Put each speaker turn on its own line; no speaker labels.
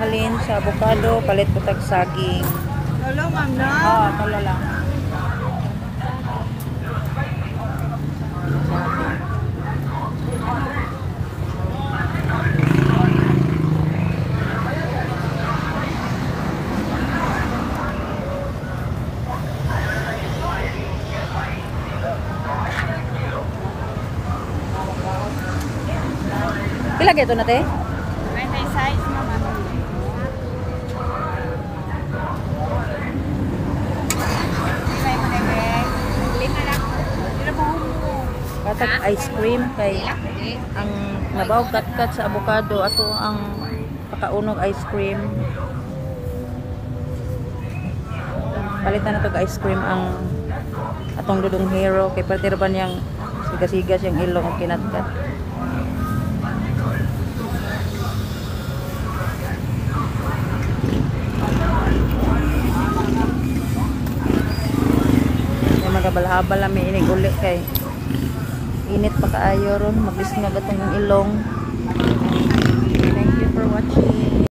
halin sa avocado, palit ko tag saging.
Hello, ma'am na.
Oh, tolo lang. Pila gyud na te?
20 size, ma'am. Ilay mo na, guys. Lima lang. Dito po.
Katag ice cream kay ang nabaw kat-kat sa avocado ato ang pakaunog ice cream. Palitan na to ice cream ang atong dudong hero kay partira ba niyang siga-siga siyang ilong ang kinatkat. May magabalhabal na may inig uli kay init pa kaayo ron, mabis nga gatong ilong. Thank you for watching.